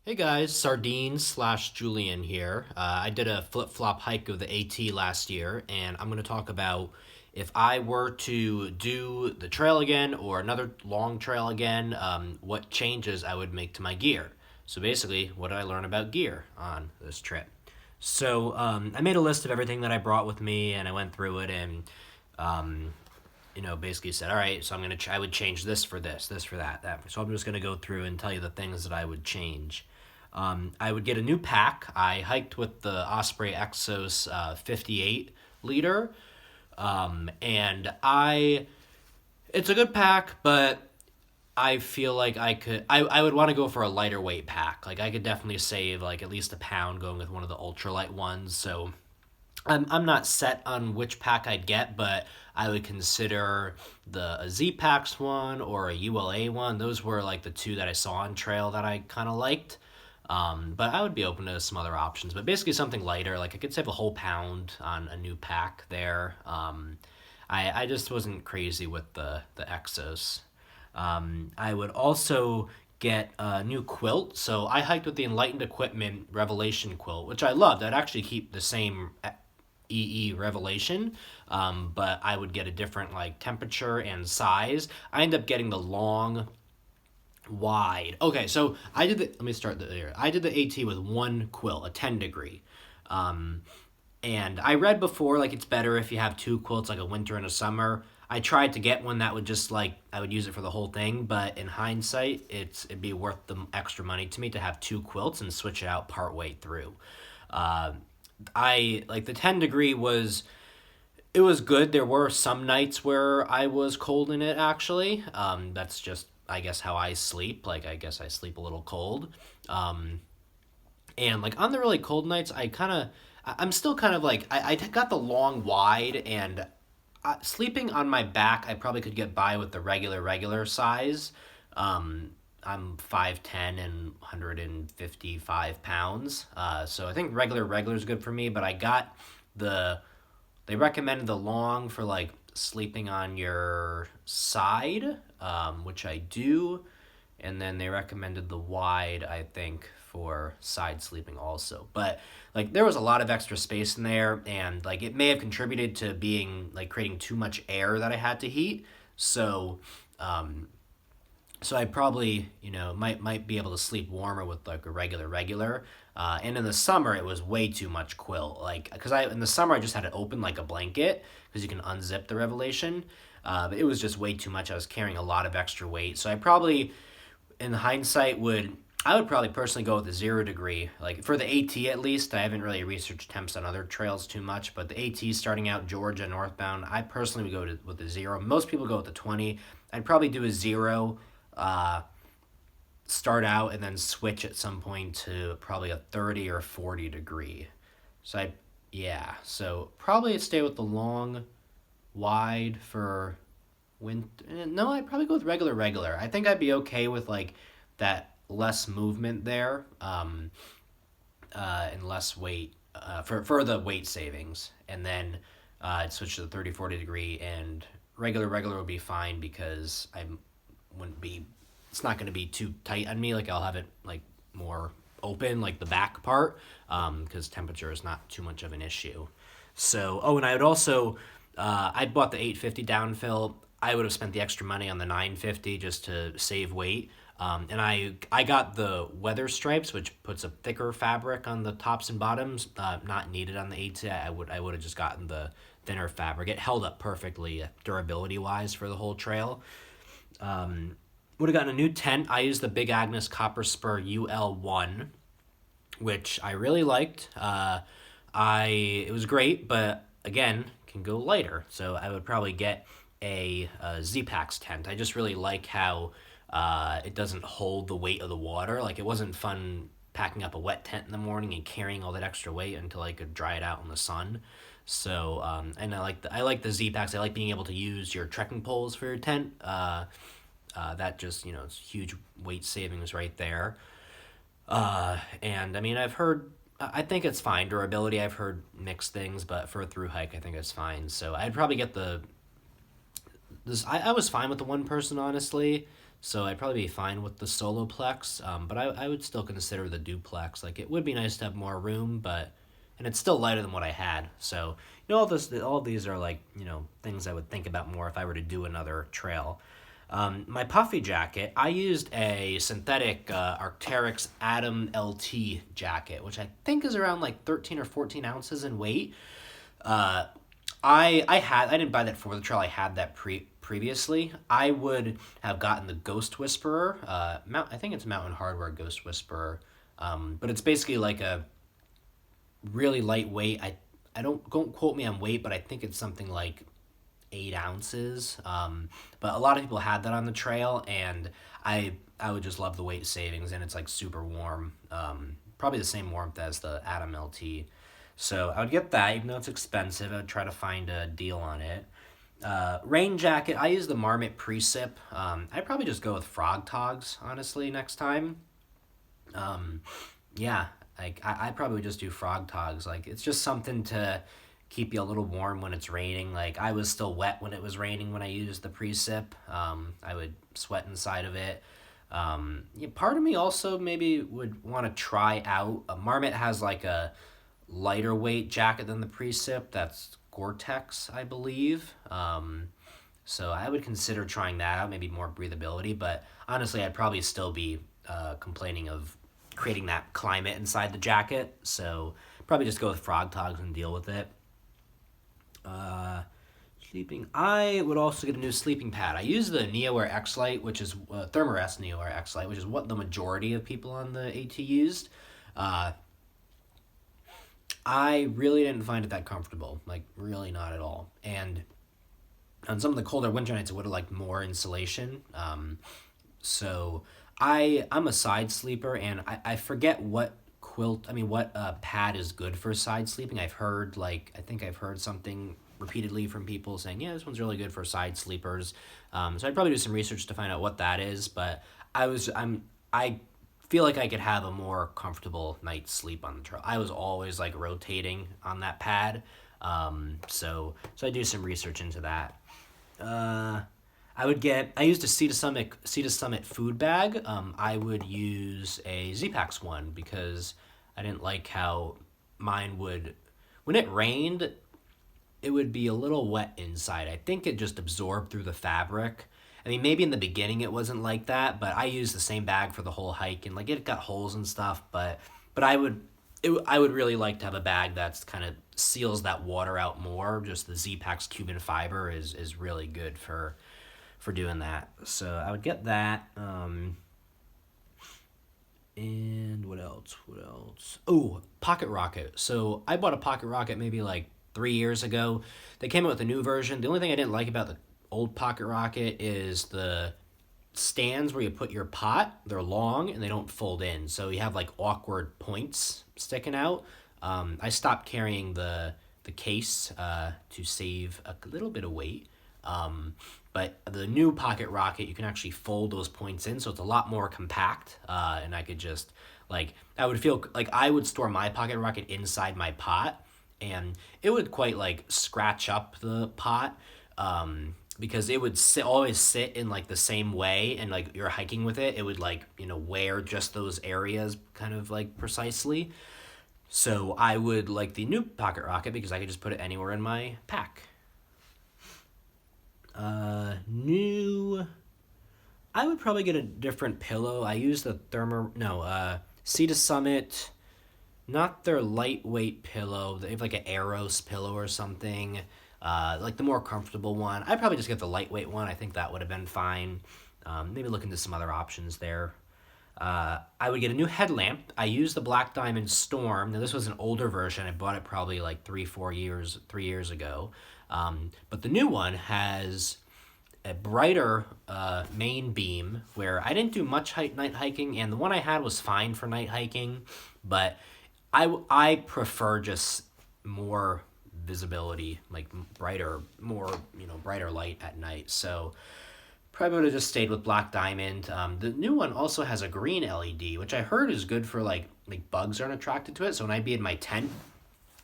Hey guys, Sardines slash Julian here. I did a flip flop hike of the AT last year, and I'm going to talk about if I were to do the trail again or another long trail again, what changes I would make to my gear. So basically, what did I learn about gear on this trip? So I made a list of everything that I brought with me, and I went through it, and basically said, all right, so I would change this for this for that, that. So I'm just gonna go through and tell you the things that I would change. I would get a new pack. I hiked with the Osprey Exos 58 liter, and it's a good pack, but I feel like I would want to go for a lighter weight pack. Like I could definitely save like at least a pound going with one of the ultralight ones. So I'm not set on which pack I'd get, but I would consider a Z Packs one or a ULA one. Those were like the two that I saw on trail that I kind of liked. But I would be open to some other options. But basically something lighter, like I could save a whole pound on a new pack there. I just wasn't crazy with the Exos. I would also get a new quilt. So I hiked with the Enlightened Equipment Revelation quilt, which I loved. I'd actually keep the same EE Revelation, but I would get a different like temperature and size. I ended up getting the long wide. Okay, so let me start there. I did the AT with one quilt, a 10 degree. And I read before like it's better if you have two quilts, like a winter and a summer. I tried to get one that would just like I would use it for the whole thing, but in hindsight, it'd be worth the extra money to me to have two quilts and switch it out part way through. Uh, I like the 10 degree was it was good. There were some nights where I was cold in it actually. That's just I guess how I sleep. Like I guess I sleep a little cold. And like on the really cold nights, I'm still kind of like I got the long wide and sleeping on my back, I probably could get by with the regular size. I'm 5'10" and 155 pounds. So I think regular is good for me, but I got they recommended the long for like sleeping on your side, which I do. And then they recommended the wide, I think, for side sleeping also. But like there was a lot of extra space in there, and like it may have contributed to being like creating too much air that I had to heat. So so I probably might be able to sleep warmer with like a regular. And in the summer it was way too much quilt, like because I in the summer I just had it open like a blanket because you can unzip the Revelation. But it was just way too much. I was carrying a lot of extra weight, so I probably in hindsight I would probably personally go with the 0 degree. Like for the AT at least, I haven't really researched temps on other trails too much, but the AT starting out Georgia northbound, I personally would with the 0. Most people go with the 20. I'd probably do a 0, start out and then switch at some point to probably a 30 or 40 degree. So probably stay with the long wide for winter. No, I'd probably go with regular. I think I'd be okay with like that less movement there, and less weight for the weight savings. And then I'd switch to the 30, 40 degree, and regular would be fine because I wouldn't be, it's not going to be too tight on me. Like I'll have it like more open, like the back part, because temperature is not too much of an issue. So, and I would also, I bought the 850 downfill. I would have spent the extra money on the 950 just to save weight. And I got the weather stripes, which puts a thicker fabric on the tops and bottoms. Not needed on the AT. I would have just gotten the thinner fabric. It held up perfectly durability wise for the whole trail. Would have gotten a new tent. I used the Big Agnes Copper Spur UL1, which I really liked. It was great, but again, can go lighter. So I would probably get a Z-Packs tent. I just really like how it doesn't hold the weight of the water. Like it wasn't fun packing up a wet tent in the morning and carrying all that extra weight until I could dry it out in the sun. So and I like the Z-Packs. I like being able to use your trekking poles for your tent. That just it's huge weight savings right there. And I mean I think it's fine. Durability, I've heard mixed things, but for a through hike, I think it's fine. So I'd probably get I was fine with the one person, honestly. So I'd probably be fine with the soloplex, but I would still consider the duplex. Like it would be nice to have more room, but and it's still lighter than what I had. So all these are like things I would think about more if I were to do another trail. My puffy jacket, I used a synthetic Arc'teryx Atom LT jacket, which I think is around like 13 or 14 ounces in weight. Uh, I didn't buy that for the trail. I had that previously. I would have gotten the Ghost Whisperer. I think it's Mountain Hardwear Ghost Whisperer, but it's basically like a really lightweight. I don't quote me on weight, but I think it's something like 8 ounces. But a lot of people had that on the trail, and I would just love the weight savings, and it's like super warm. Probably the same warmth as the Atom LT. So I would get that, even though it's expensive. I would try to find a deal on it. Rain jacket, I use the Marmot Precip. I'd probably just go with Frog Togs, honestly, next time. Yeah, like I probably just do Frog Togs. Like it's just something to keep you a little warm when it's raining. Like I was still wet when it was raining when I used the Precip. I would sweat inside of it. Yeah, part of me also maybe would want to try out. Marmot has like a lighter weight jacket than the Precip. That's Gore-Tex, I believe. So I would consider trying that out, maybe more breathability. But honestly, I'd probably still be complaining of creating that climate inside the jacket. So probably just go with Frog Togs and deal with it. Sleeping. I would also get a new sleeping pad. I use the NeoAir X-Lite, which is Thermarest NeoAir X-Lite, which is what the majority of people on the AT used. I really didn't find it that comfortable, like really not at all. And on some of the colder winter nights, I would have liked more insulation. So I'm a side sleeper, and I forget what pad is good for side sleeping. I think I've heard something repeatedly from people saying, yeah, this one's really good for side sleepers. So I'd probably do some research to find out what that is, but I feel like I could have a more comfortable night's sleep on the trail. I was always like rotating on that pad. So I do some research into that. I used a Sea to Summit food bag. I would use a Z-Pax one because I didn't like how mine would, when it rained, it would be a little wet inside. I think it just absorbed through the fabric. I mean, maybe in the beginning it wasn't like that, but I used the same bag for the whole hike, and like it got holes and stuff. But I would really like to have a bag that's kind of seals that water out more. Just the Z-Pax Cuban fiber is really good for doing that. So I would get that. And what else? Oh, Pocket Rocket. So I bought a Pocket Rocket maybe like 3 years ago. They came out with a new version. The only thing I didn't like about the old Pocket Rocket is the stands where you put your pot. They're long and they don't fold in, so you have like awkward points sticking out. I stopped carrying the case to save a little bit of weight. But the new Pocket Rocket, you can actually fold those points in, so it's a lot more compact. And I could just I would feel like I would store my Pocket Rocket inside my pot, and it would quite like scratch up the pot. Because it would always sit in like the same way, and like you're hiking with it, it would like wear just those areas kind of like precisely. So I would like the new Pocket Rocket because I could just put it anywhere in my pack. New. I would probably get a different pillow. I use the Sea to Summit, not their lightweight pillow. They have like an Aeros pillow or something. Like the more comfortable one. I'd probably just get the lightweight one. I think that would have been fine. Maybe look into some other options there. I would get a new headlamp. I used the Black Diamond Storm. Now this was an older version. I bought it probably like 3 years ago. But the new one has a brighter main beam where I didn't do much night hiking, and the one I had was fine for night hiking, but I prefer just more visibility, like brighter light at night. So probably would have just stayed with Black Diamond. The new one also has a green LED, which I heard is good for like bugs aren't attracted to it. So when I'd be in my tent,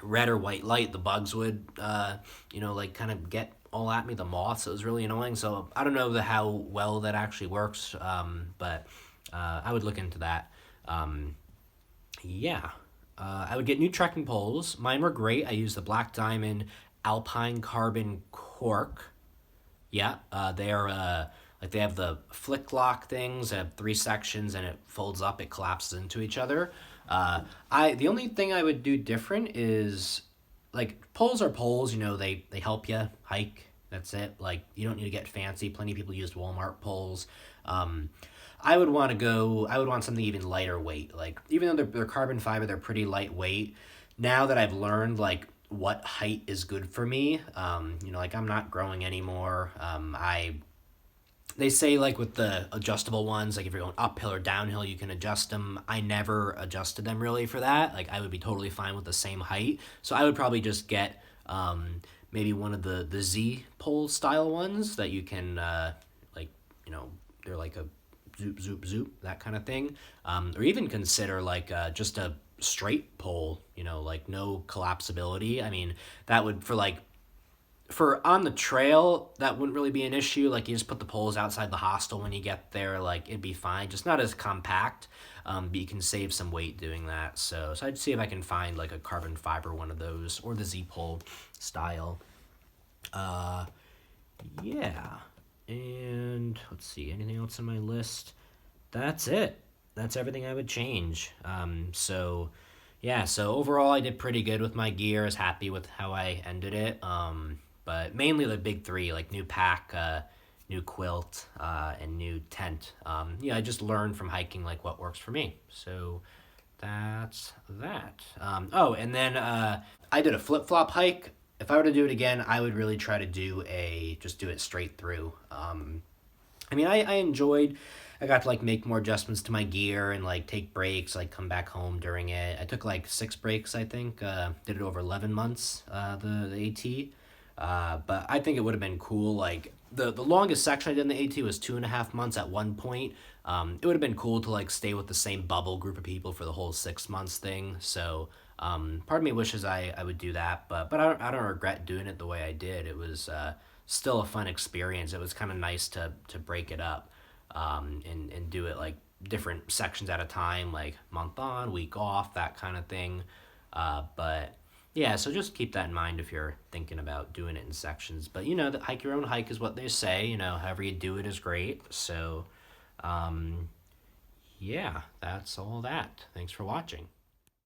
red or white light, the bugs would kind of get all at me, the moths. It was really annoying. So I don't know how well that actually works, but I would look into that. Um, yeah. I would get new trekking poles. Mine were great. I used the Black Diamond Alpine Carbon Cork. Yeah, they are like they have the flick lock things. They have three sections, and it folds up. It collapses into each other. I the only thing I would do different is like poles are poles. You know, they help you hike. That's it. Like you don't need to get fancy. Plenty of people use Walmart poles. Um, I would want to go. I would want something even lighter weight. Like even though they're carbon fiber, they're pretty lightweight. Now that I've learned like what height is good for me, you know, like I'm not growing anymore. I They say like with the adjustable ones, like if you're going uphill or downhill, you can adjust them. I never adjusted them really for that. Like I would be totally fine with the same height. So I would probably just get maybe one of the Z pole style ones that you can like you know they're like a zoop zoop zoop that kind of thing, or even consider like just a straight pole. You know, like no collapsibility. I mean that would for on the trail, that wouldn't really be an issue. Like you just put the poles outside the hostel when you get there, like it'd be fine. Just not as compact, but you can save some weight doing that. So I'd see if I can find like a carbon fiber one of those or the Z pole style. Uh, yeah, and let's see, anything else on my list? That's it. That's everything I would change. Yeah, so overall I did pretty good with my gear. I was happy with how I ended it. But mainly the big three, like new pack, new quilt, and new tent. Yeah, I just learned from hiking like what works for me. So that's that. Oh, and then I did a flip flop hike. If I were to do it again, I would really try to just do it straight through. I mean, I enjoyed. I got to like make more adjustments to my gear and like take breaks, like come back home during it. I took like 6 breaks, I think. Did it over 11 months. The AT. But I think it would have been cool. Like the longest section I did in the AT was 2.5 months at one point. It would have been cool to like stay with the same bubble group of people for the whole 6 months thing. So part of me wishes I would do that, but I don't regret doing it the way I did. It was still a fun experience. It was kind of nice to break it up, and do it like different sections at a time, like month on, week off, that kind of thing. But yeah, so just keep that in mind if you're thinking about doing it in sections. But you know, the hike your own hike is what they say. You know, however you do it is great. So, yeah, that's all that. Thanks for watching.